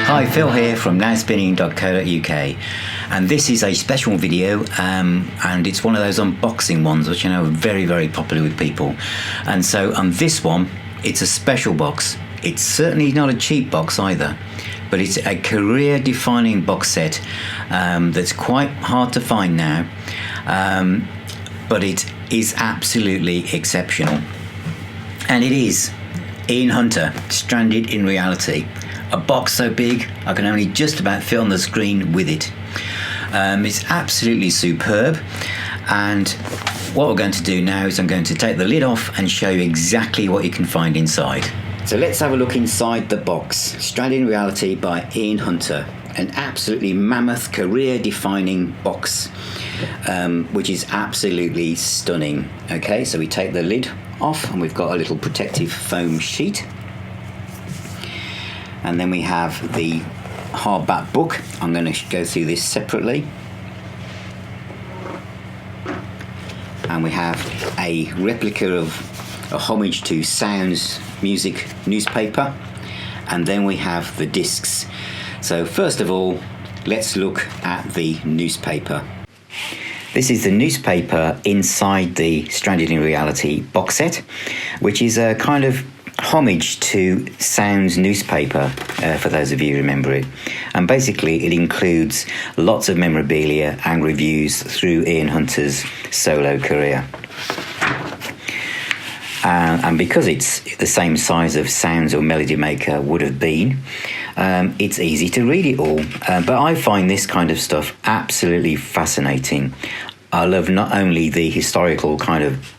Hi, Phil here from nowspinning.co.uk, and this is a special video, and it's one of those unboxing ones which I know are very popular with people. And so on this one, it's a special box. It's certainly not a cheap box either, but it's a career-defining box set that's quite hard to find now, but it is absolutely exceptional. And it is Ian Hunter, Stranded in Reality. A box so big I can only just about fit on the screen with it. It's absolutely superb, and what we're going to do now is I'm going to take the lid off and show you exactly what you can find inside. So let's have a look inside the box. Stranded in Reality by Ian Hunter. An absolutely mammoth, career-defining box, which is absolutely stunning. Okay, so we take the lid off and we've got a little protective foam sheet. And then we have the hardback book. I'm going to go through this separately. And we have a replica of a homage to Sounds music newspaper. And then we have the discs. So first of all, let's look at the newspaper. This is the newspaper inside the Stranded in Reality box set, which is a kind of homage to Sounds newspaper, for those of you who remember it. And basically it includes lots of memorabilia and reviews through Ian Hunter's solo career. And because it's the same size of Sounds or Melody Maker would have been, it's easy to read it all. But I find this kind of stuff absolutely fascinating. I love not only the historical kind of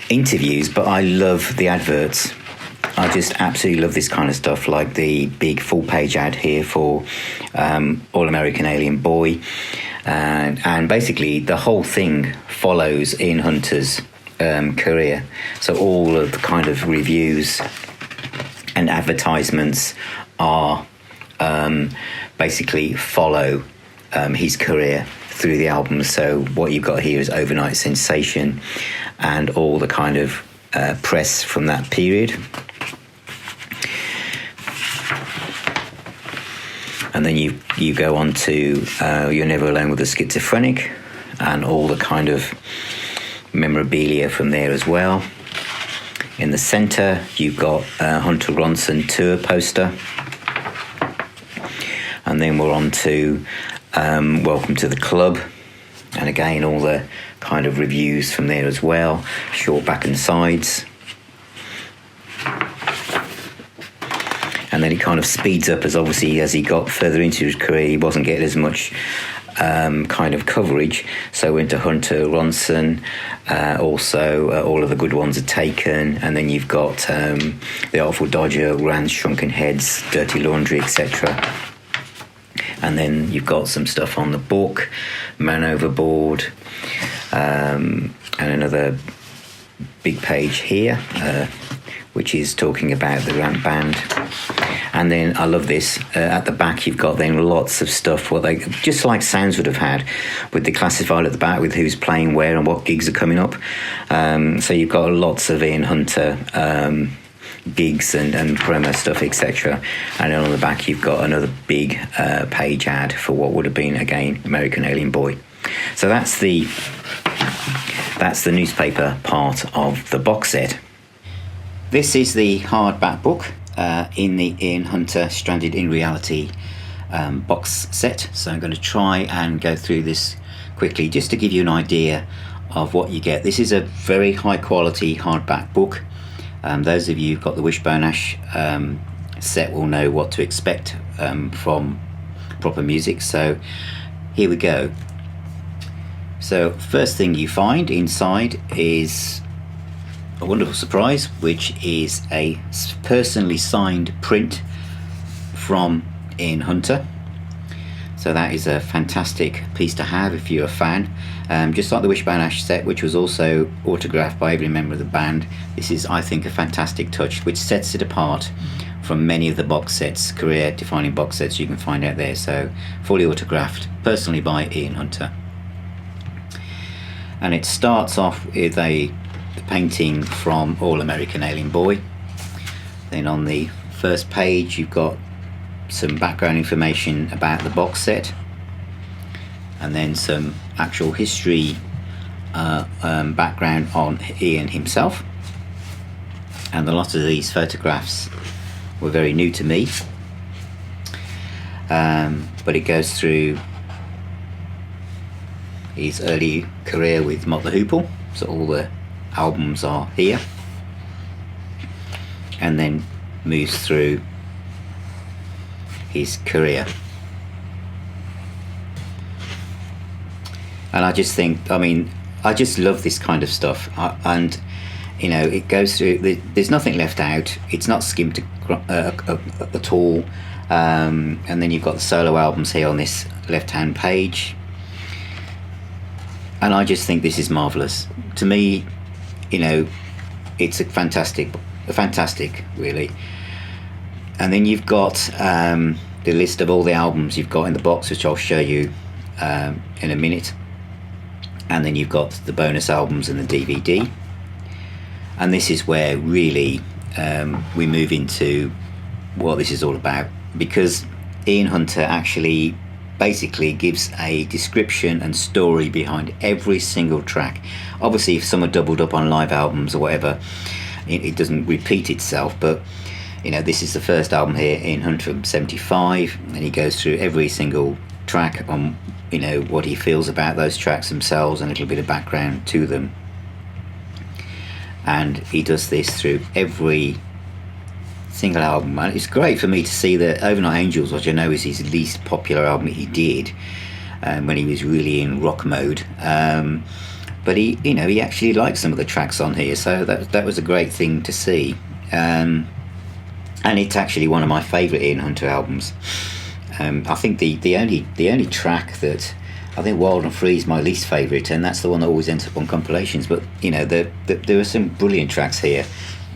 interviews, but I love the adverts. I just absolutely love this kind of stuff, like the big full-page ad here for All American Alien Boy, and basically the whole thing follows Ian Hunter's career. So all of the kind of reviews and advertisements are basically follow his career through the album. So what you've got here is Overnight Sensation and all the kind of press from that period. And then you go on to You're Never Alone with a Schizophrenic and all the kind of memorabilia from there as well. In the centre you've got Hunter Ronson tour poster, and then we're on to Welcome to the Club, and again all the kind of reviews from there as well, short back and sides. And then it kind of speeds up as obviously as he got further into his career he wasn't getting as much kind of coverage, so into Hunter Ronson, also All of the Good Ones Are Taken, and then you've got The Artful Dodger, Rand's Shrunken Heads, Dirty Laundry, etc. And then you've got some stuff on the book, Man Overboard, and another big page here, which is talking about the Ramp Band. And then I love this, at the back you've got then lots of stuff, what they just like Sounds would have had, with the classified at the back with who's playing where and what gigs are coming up. So you've got lots of Ian Hunter gigs and promo stuff, etc. And then on the back you've got another big page ad for what would have been again American Alien Boy. So that's the newspaper part of the box set. This is the hardback book in the Ian Hunter Stranded in Reality box set. So I'm going to try and go through this quickly just to give you an idea of what you get. This is a very high quality hardback book. Those of you who've got the Wishbone Ash set will know what to expect from proper music. So here we go. So first thing you find inside is a wonderful surprise, which is a personally signed print from Ian Hunter. So that is a fantastic piece to have if you're a fan. Just like the Wishbone Ash set, which was also autographed by every member of the band, this is, I think, a fantastic touch, which sets it apart from many of the box sets, career-defining box sets you can find out there. So fully autographed, personally by Ian Hunter. And it starts off with a painting from All American Alien Boy. Then on the first page you've got some background information about the box set, and then some actual history background on Ian himself. And a lot of these photographs were very new to me, but it goes through his early career with Mott the Hoople, so all the albums are here, and then moves through his career. And I just think, I mean, I just love this kind of stuff, and you know, it goes through, there's nothing left out, it's not skimped at all. And then you've got the solo albums here on this left hand page, and I just think this is marvellous. To me, you know, it's a fantastic really. And then you've got the list of all the albums you've got in the box, which I'll show you in a minute. And then you've got the bonus albums and the DVD. And this is where really we move into what this is all about, because Ian Hunter actually basically gives a description and story behind every single track. Obviously, if some are doubled up on live albums or whatever, it doesn't repeat itself, but you know, this is the first album here, Ian Hunter from 75, and he goes through every single track on, you know, what he feels about those tracks themselves and a little bit of background to them. And he does this through every single album, and it's great for me to see that Overnight Angels, which I know is his least popular album he did when he was really in rock mode, but he, you know, he actually liked some of the tracks on here, so that was a great thing to see. And it's actually one of my favourite Ian Hunter albums. I think the only track that I think Wild and Free is my least favourite, and that's the one that always ends up on compilations. But you know, there are some brilliant tracks here.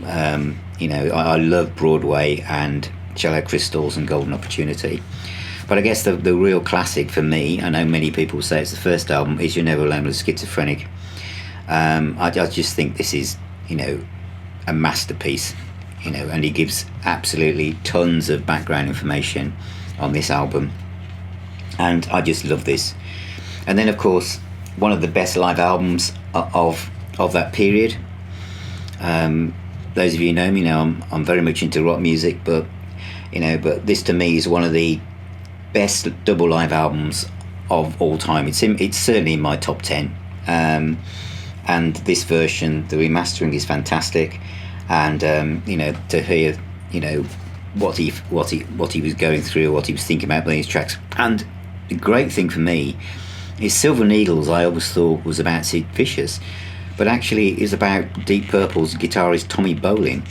You know, I love Broadway and Shallow Crystals and Golden Opportunity. But I guess the real classic for me, I know many people say it's the first album, is You're Never Alone with Schizophrenic. I just think this is, you know, a masterpiece. You know, and he gives absolutely tons of background information on this album, and I just love this. And then of course, one of the best live albums of that period. Those of you who know me know I'm very much into rock music, but you know, but this to me is one of the best double live albums of all time. It's certainly in my top 10. And this version, the remastering, is fantastic. And you know, to hear, you know, what he was going through, what he was thinking about these tracks. And the great thing for me is Silver Needles, I always thought was about Sid Vicious, but actually is about Deep Purple's guitarist Tommy Bolin,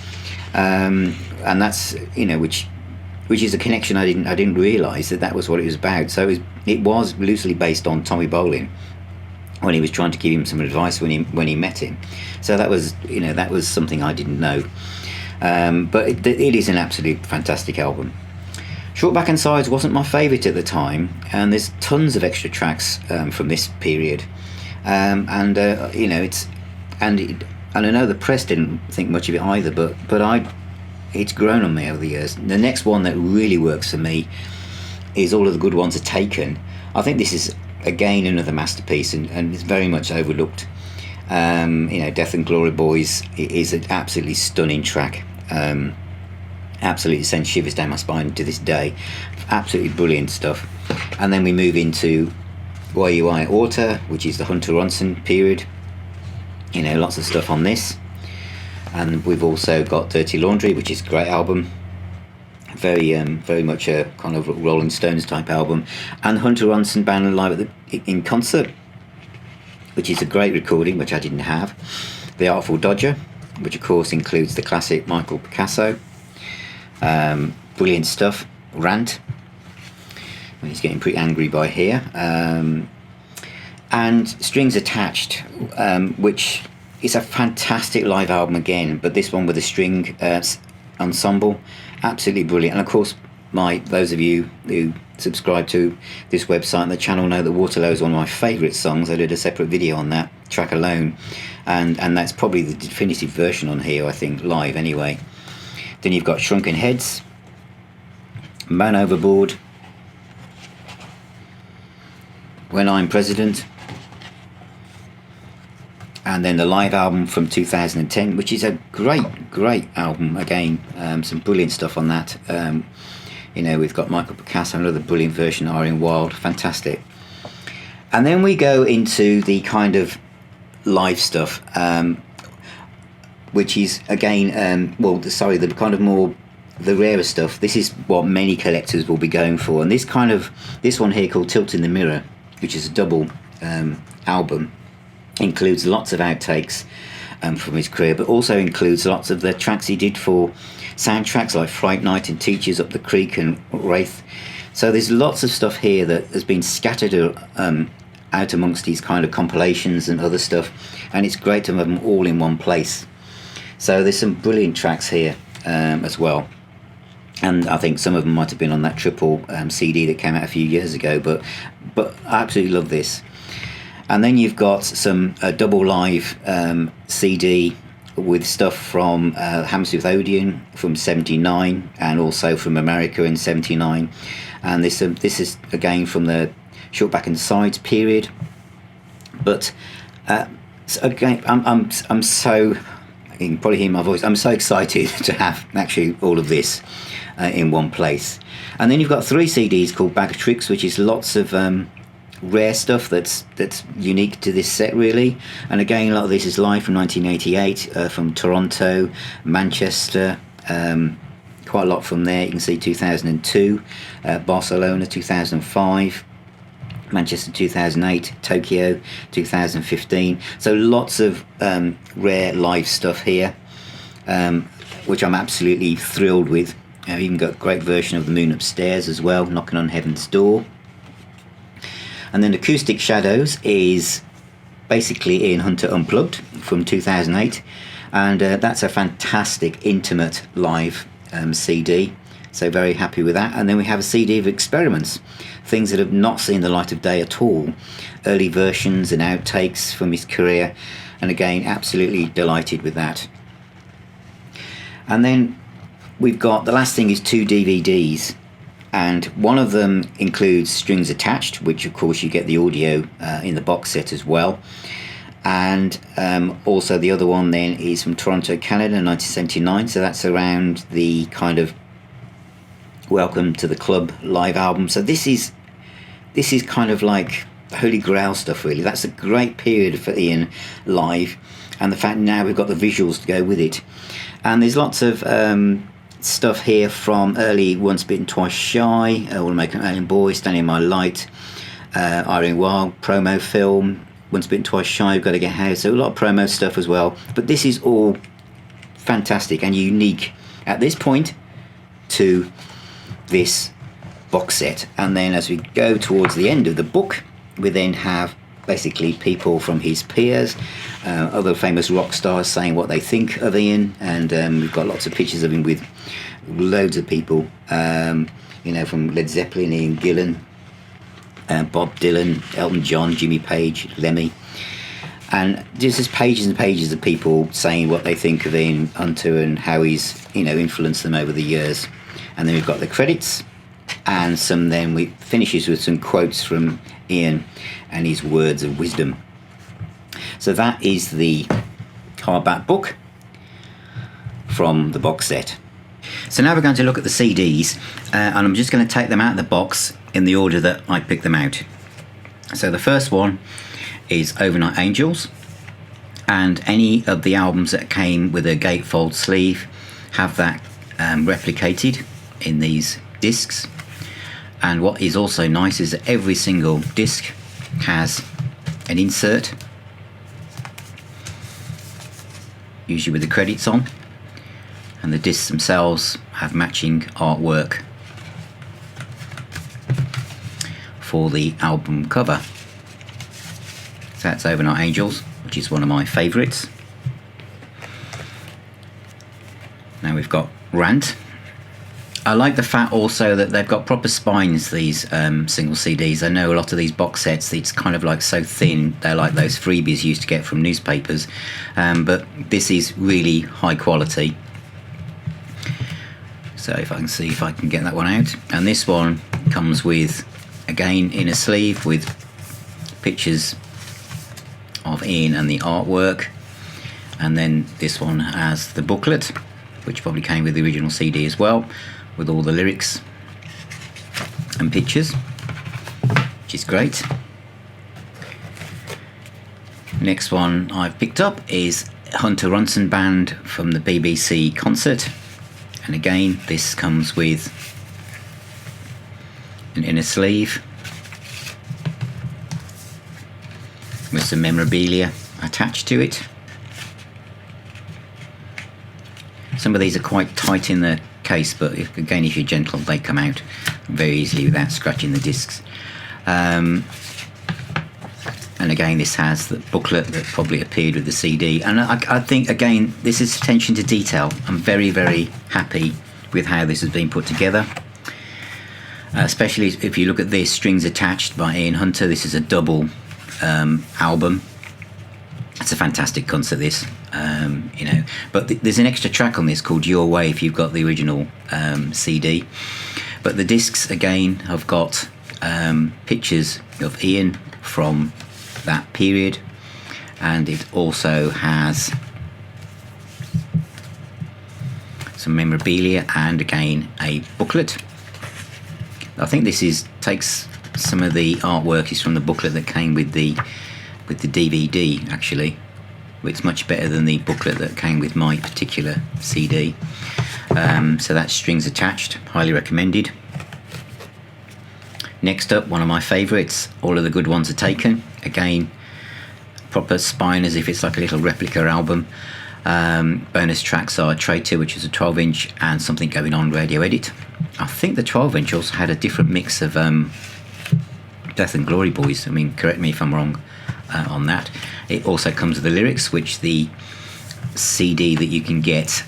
and that's, you know, which is a connection I didn't realise that was what it was about. So it was loosely based on Tommy Bolin when he was trying to give him some advice when he met him. So that was, you know, that was something I didn't know. But it is an absolute fantastic album. Short Back and Sides wasn't my favourite at the time, and there's tons of extra tracks from this period. You know, and I know the press didn't think much of it either, but it's grown on me over the years. The next one that really works for me is All of the Good Ones Are Taken. I think this is again another masterpiece, and it's very much overlooked. You know, Death and Glory Boys is an absolutely stunning track. Absolutely sends shivers down my spine to this day. Absolutely brilliant stuff. And then we move into Why You Are Orta, which is the Hunter Ronson period. You know, lots of stuff on this. And we've also got Dirty Laundry, which is a great album. Very much a kind of Rolling Stones type album. And Hunter Ronson Band Live in Concert, which is a great recording, which I didn't have. The Artful Dodger, which of course includes the classic Michael Picasso. Brilliant stuff. Rant, when he's getting pretty angry by here. And Strings Attached, which is a fantastic live album again, but this one with a string ensemble, absolutely brilliant. And of course, those of you who subscribe to this website and the channel know that Waterloo is one of my favourite songs. I did a separate video on that track alone, and that's probably the definitive version on here, I think, live anyway. Then you've got Shrunken Heads, Man Overboard, When I'm President, and then the live album from 2010, which is a great album again. Some brilliant stuff on that. You know, we've got Michael Picasso, another brilliant version, Irene Wild, fantastic. And then we go into the kind of live stuff, which is again, the kind of more the rarer stuff. This is what many collectors will be going for, and this one here called Tilt in the Mirror, which is a double album, includes lots of outtakes from his career, but also includes lots of the tracks he did for soundtracks like Fright Night and Teachers Up the Creek and Wraith. So there's lots of stuff here that has been scattered out amongst these kind of compilations and other stuff, and it's great to have them all in one place. So there's some brilliant tracks here as well, and I think some of them might have been on that triple CD that came out a few years ago, but I absolutely love this. And then you've got some double live CD with stuff from Hammersmith Odeon from 79, and also from America in 79. And this is again from the Short Back and Sides period. But again, I'm so, you can probably hear my voice, I'm so excited to have actually all of this in one place. And then you've got 3 CDs called Bagatrix, which is lots of rare stuff that's unique to this set really. And again, a lot of this is live from 1988, from Toronto, Manchester, quite a lot from there. You can see 2002, Barcelona 2005, Manchester 2008, Tokyo 2015. So lots of rare live stuff here, which I'm absolutely thrilled with. I've even got a great version of The Moon Upstairs as well, Knocking on Heaven's Door. And then Acoustic Shadows is basically Ian Hunter Unplugged from 2008, and that's a fantastic intimate live CD, so very happy with that. And then we have a CD of experiments, things that have not seen the light of day at all, early versions and outtakes from his career, and again absolutely delighted with that. And then we've got, the last thing is 2 DVDs, and one of them includes Strings Attached, which of course you get the audio in the box set as well, and also the other one then is from Toronto, Canada, 1979, so that's around the kind of Welcome to the Club live album. So this is kind of like Holy Grail stuff really. That's a great period for Ian live, and the fact now we've got the visuals to go with it. And there's lots of stuff here from early Once Bitten Twice Shy, All American Alien Boy, Standing in My Light, Irene Wild promo film, Once Bitten Twice Shy, You've Got to Get Housed. So a lot of promo stuff as well, but this is all fantastic and unique at this point to this box set. And then as we go towards the end of the book, we then have basically people from his peers, other famous rock stars saying what they think of Ian, and we've got lots of pictures of him with loads of people, you know, from Led Zeppelin, Ian Gillan, Bob Dylan, Elton John, Jimmy Page, Lemmy, and just pages and pages of people saying what they think of Ian Hunter and how he's, you know, influenced them over the years. And then we've got the credits, and then we finishes with some quotes from Ian and his words of wisdom. So that is the hardback book from the box set. So now we're going to look at the CDs, and I'm just going to take them out of the box in the order that I picked them out. So the first one is Overnight Angels, and any of the albums that came with a gatefold sleeve have that replicated in these discs. And what is also nice is that every single disc has an insert, usually with the credits on, and the discs themselves have matching artwork for the album cover. So that's Overnight Angels, which is one of my favourites. Now we've got Rant. I like the fact also that they've got proper spines, these single CDs. I know a lot of these box sets, it's kind of like so thin, they're like those freebies you used to get from newspapers, but this is really high quality. So if I can see if I can get that one out. And this one comes with, again, inner sleeve with pictures of Ian and the artwork. And then this one has the booklet, which probably came with the original CD as well, with all the lyrics and pictures, which is great. Next one I've picked up is Hunter Ronson Band from the BBC concert. And again, this comes with an inner sleeve with some memorabilia attached to it. Some of these are quite tight in the case, but again, if you're gentle, they come out very easily without scratching the discs. And again, this has the booklet that probably appeared with the CD. And I think, again, this is attention to detail. I'm very, very happy with how this has been put together. Especially if you look at this, Strings Attached by Ian Hunter. This is a double album. It's a fantastic concert, this. You know, but there's an extra track on this called Your Way if you've got the original CD. But the discs, again, have got pictures of Ian from that period, and it also has some memorabilia and again a booklet. I think this takes some of the artwork is from the booklet that came with the DVD. Actually, it's much better than the booklet that came with my particular CD. So that's Strings Attached, highly recommended. Next up, one of my favourites, All of the Good Ones Are Taken. Again, proper spine as if it's like a little replica album. Bonus tracks are Traitor, which is a 12-inch, and Something Going On radio edit. I think the 12-inch also had a different mix of Death and Glory Boys. I mean, correct me if I'm wrong on that. It also comes with the lyrics, which the CD that you can get,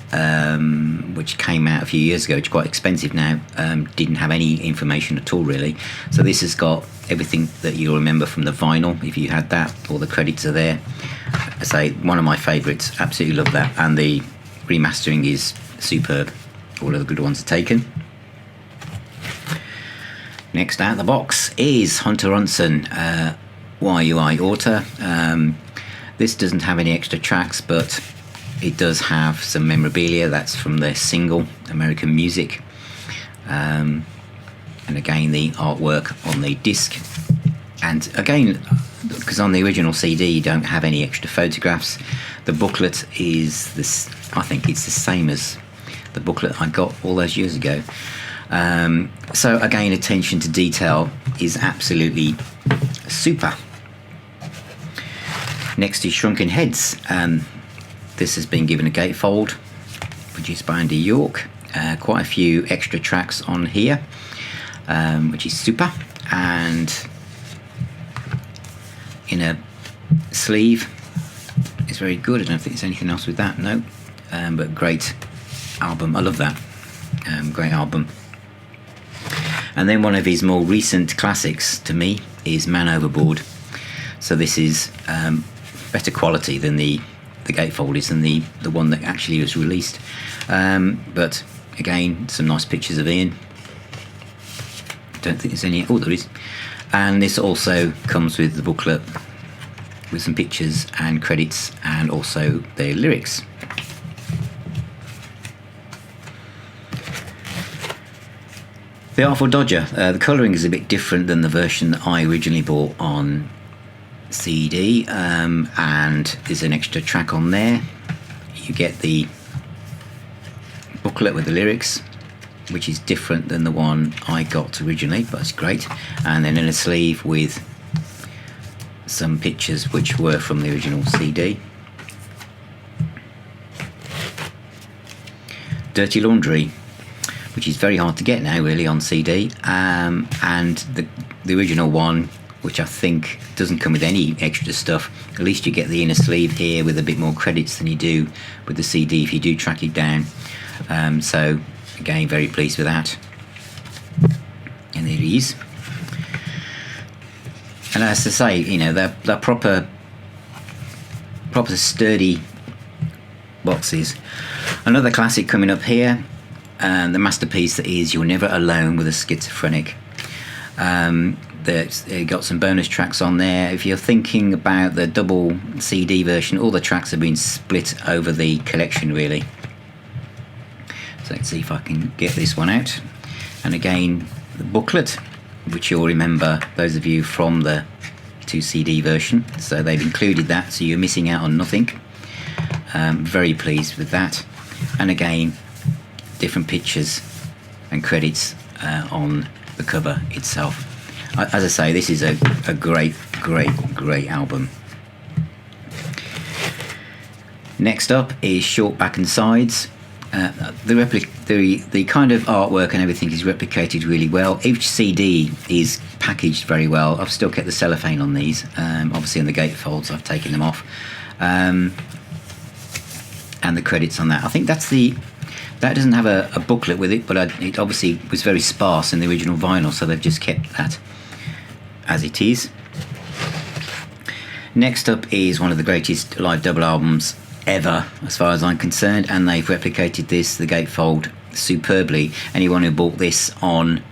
which came out a few years ago, which is quite expensive now, didn't have any information at all really. So this has got everything that you'll remember from the vinyl if you had that. All the credits are there. I say, one of my favourites, absolutely love that, and the remastering is superb. All of the Good Ones Are Taken. Next out of the box is Hunter Ronson, YUI Author. This doesn't have any extra tracks, but it does have some memorabilia. That's from their single, American Music. And again, the artwork on the disc. And again, because on the original CD you don't have any extra photographs, the booklet is this. I think it's the same as the booklet I got all those years ago. So again, attention to detail is absolutely super. Next is Shrunken Heads. This has been given a gatefold, produced by Andy York. Quite a few extra tracks on here, which is super. And in a sleeve, it's very good. I don't think there's anything else with that, no. But great album, I love that. Great album. And then one of his more recent classics to me is Man Overboard. So this is better quality than the gatefold is, than the one that actually was released. But again, some nice pictures of Ian. Don't think there's any. Oh, there is. And this also comes with the booklet with some pictures and credits and also the lyrics. The Artful Dodger, the colouring is a bit different than the version that I originally bought on CD, and there's an extra track on there. You get the booklet with the lyrics, which is different than the one I got originally, but it's great. And then in a sleeve with some pictures which were from the original CD. Dirty Laundry, which is very hard to get now really on CD, and the original one, which I think doesn't come with any extra stuff. At least you get the inner sleeve here with a bit more credits than you do with the CD if you do track it down. So again, very pleased with that. And there it is. And as I say, you know, they're proper sturdy boxes. Another classic coming up here. the masterpiece that is You're Never Alone with a Schizophrenic. They got some bonus tracks on there. If you're thinking about the double CD version, all the tracks have been split over the collection really. So let's see if I can get this one out. And again, the booklet, which you'll remember, those of you from the 2 CD version, so they've included that, so you're missing out on nothing. Very pleased with that. And again, different pictures and credits on the cover itself. As I say, this is a great album. Next up is Short Back and Sides. The kind of artwork and everything is replicated really well. Each CD is packaged very well. I've still kept the cellophane on these. Obviously in the gatefolds I've taken them off. And the credits on that. I think that doesn't have a booklet with it, but it obviously was very sparse in the original vinyl, so they've just kept that as it is. Next up is one of the greatest live double albums ever, as far as I'm concerned, and they've replicated this, the Gatefold, superbly. Anyone who bought this on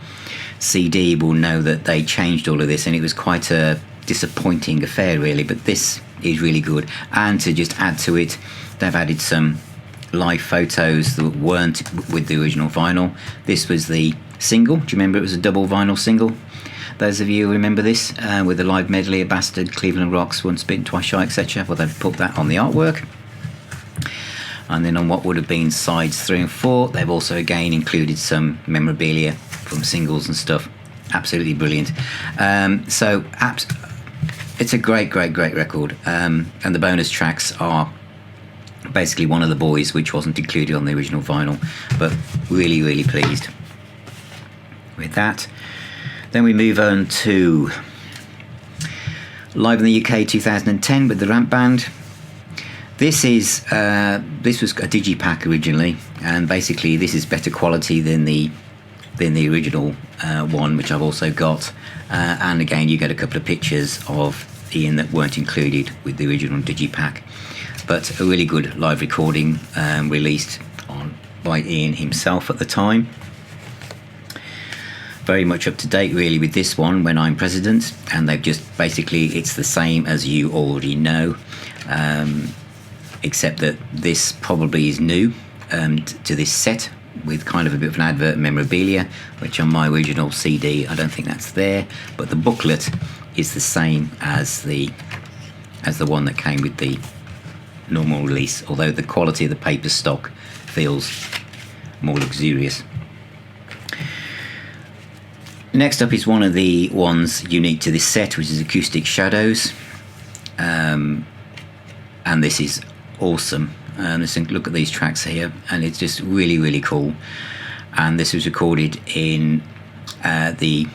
CD will know that they changed all of this, and it was quite a disappointing affair really, but this is really good. And to just add to it, they've added some live photos that weren't with the original vinyl. This was the single. Do you remember it was a double vinyl single? Those of you who remember this, with the live medley of Bastard, Cleveland Rocks, Once Bitten, Twice Shy, etc. Well, they've put that on the artwork. And then on what would have been sides 3 and 4, they've also again included some memorabilia from singles and stuff. Absolutely brilliant. So it's a great record. And the bonus tracks are basically One of the Boys, which wasn't included on the original vinyl, but really pleased with that. Then we move on to Live in the UK 2010 with the Ramp Band. This was a digipack originally, and basically this is better quality than the original one, which I've also got. And again, you get a couple of pictures of Ian that weren't included with the original digipack. But a really good live recording released by Ian himself at the time. Very much up to date really with this one, When I'm President, and they've just basically, it's the same as you already know, except that this probably is new to this set, with kind of a bit of an advert memorabilia, which on my original CD I don't think that's there, but the booklet is the same as the one that came with the normal release, although the quality of the paper stock feels more luxurious. Next up is one of the ones unique to this set, which is Acoustic Shadows, and this is awesome. Let's look at these tracks here, and it's just really cool. And this was recorded in the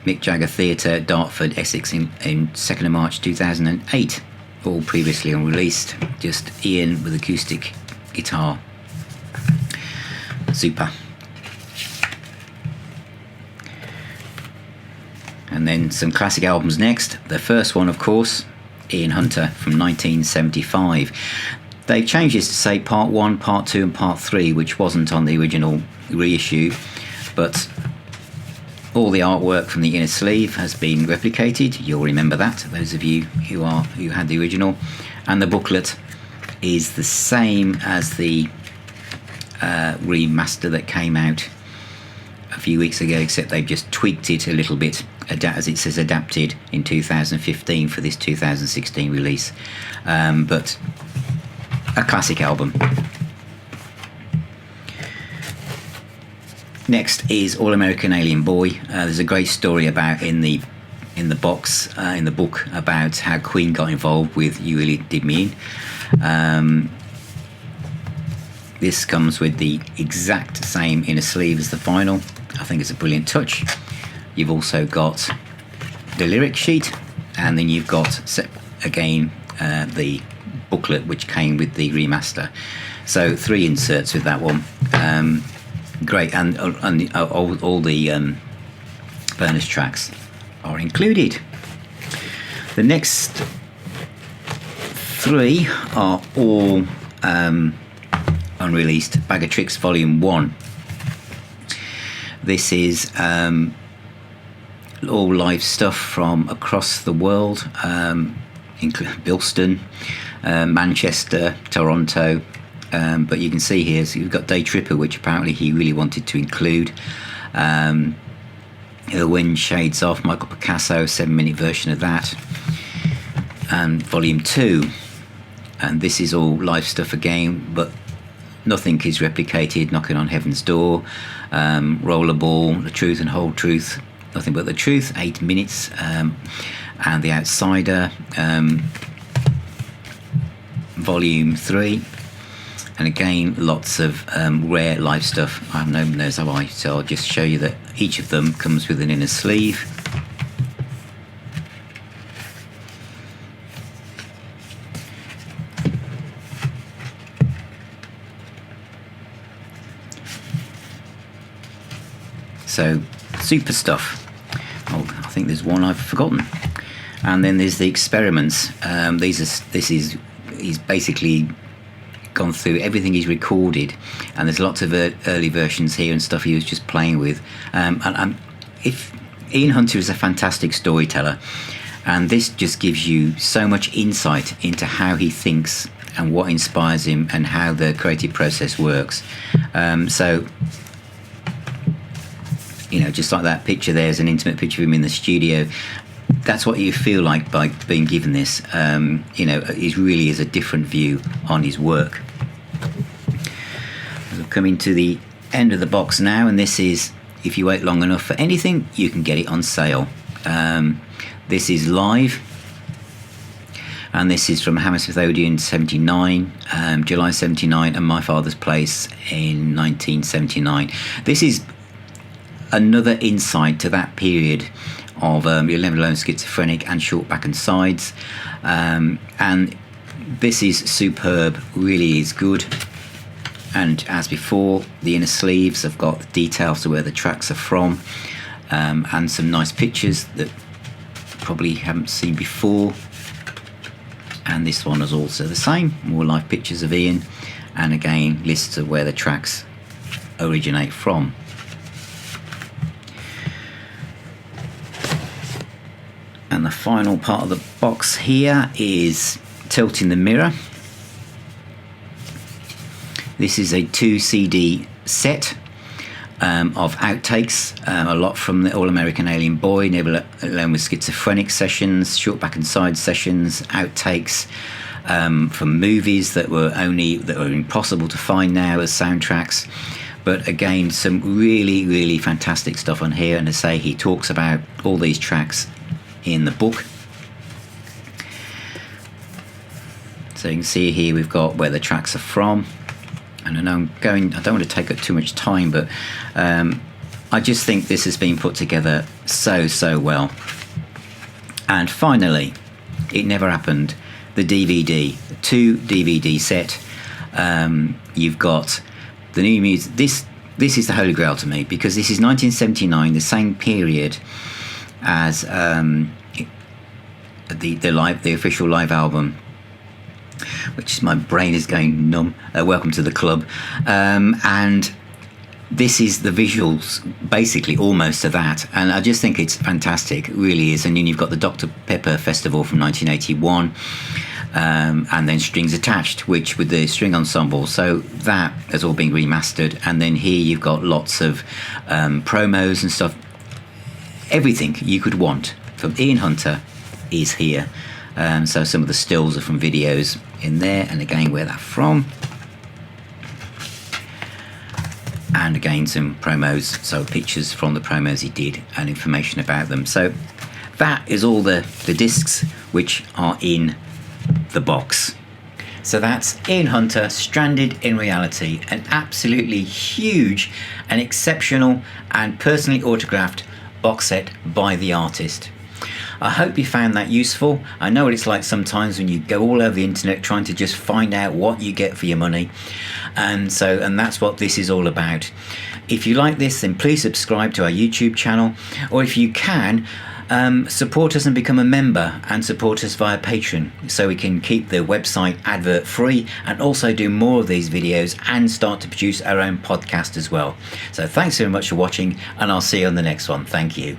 Mick Jagger Theatre, Dartford, Essex, in 2nd of March 2008. All previously unreleased. Just Ian with acoustic guitar. Super. And then some classic albums next. The first one, of course, Ian Hunter from 1975. They've changed this to say Part 1, Part 2 and Part 3, which wasn't on the original reissue, but all the artwork from the inner sleeve has been replicated. You'll remember that, those of you who had the original. And the booklet is the same as the remaster that came out a few weeks ago, except they've just tweaked it a little bit, as it says adapted in 2015 for this 2016 release. But a classic album. Next is All American Alien Boy. There's a great story about in the box in the book about how Queen got involved with You Really Did Me In. This comes with the exact same inner sleeve as the vinyl. I think it's a brilliant touch. You've also got the lyric sheet, and then you've got again the booklet which came with the remaster. So 3 inserts with that one. Great, and all the bonus tracks are included. The next 3 are all unreleased. Bagatrix Volume 1. This is all live stuff from across the world, including Bilston, Manchester, Toronto. But you can see here, so you've got Day Tripper, which apparently he really wanted to include. The Wind Shades Off, Michael Picasso, 7-minute version of that. And Volume 2. And this is all live stuff again, but nothing is replicated. Knocking on Heaven's Door, Rollerball, The Truth and Whole Truth, Nothing But the Truth, 8 minutes, and The Outsider, Volume 3. And again, lots of rare live stuff. I haven't opened those, have I? So I'll just show you that each of them comes with an inner sleeve. So, super stuff. Oh, I think there's one I've forgotten. And then there's the experiments. He's basically gone through everything he's recorded, and there's lots of early versions here and stuff he was just playing with. If Ian Hunter is a fantastic storyteller, and this just gives you so much insight into how he thinks and what inspires him and how the creative process works. So, you know, just like that picture there is an intimate picture of him in the studio. That's what you feel like by being given this. You know, it really is a different view on his work. We're coming to the end of the box now, and this is, if you wait long enough for anything, you can get it on sale. This is live, and this is from Hammersmith Odeon 79, July 79, and My Father's Place in 1979. This is another insight to that period of You're Never Alone, Schizophrenic, and Short Back and Sides, and this is superb, really is good. And as before, the inner sleeves have got details to where the tracks are from, and some nice pictures that probably haven't seen before. And this one is also the same, more live pictures of Ian, and again lists of where the tracks originate from. And the final part of the box here is Tilting the Mirror. This is a 2 CD set of outtakes, a lot from the All American Alien Boy, Never Alone with Schizophrenic sessions, Short Back and Side sessions, outtakes from movies that were impossible to find now as soundtracks. But again, some really, really fantastic stuff on here. And to say, he talks about all these tracks in the book. So you can see here we've got where the tracks are from. And I know I don't want to take up too much time, but I just think this has been put together so well. And finally, It Never Happened, the DVD, 2 DVD set. You've got the new music. This is the holy grail to me, because this is 1979, the same period as the official live album, which my brain is going numb. Welcome to the club. And this is the visuals, basically almost to that, and I just think it's fantastic. It really is. And then you've got the Dr. Pepper Festival from 1981, and then Strings Attached, which with the string ensemble, so that has all been remastered. And then here you've got lots of promos and stuff. Everything you could want from Ian Hunter is here. So some of the stills are from videos in there, and again where they're from, and again some promos, so pictures from the promos he did and information about them. So that is all the discs which are in the box. So that's Ian Hunter, Stranded in Reality, an absolutely huge and exceptional and personally autographed box set by the artist. I hope you found that useful. I know what it's like sometimes when you go all over the internet trying to just find out what you get for your money, and that's what this is all about. If you like this, then please subscribe to our YouTube channel, or if you can, support us and become a member and support us via Patreon, so we can keep the website advert free and also do more of these videos and start to produce our own podcast as well. So thanks very much for watching, and I'll see you on the next one. Thank you.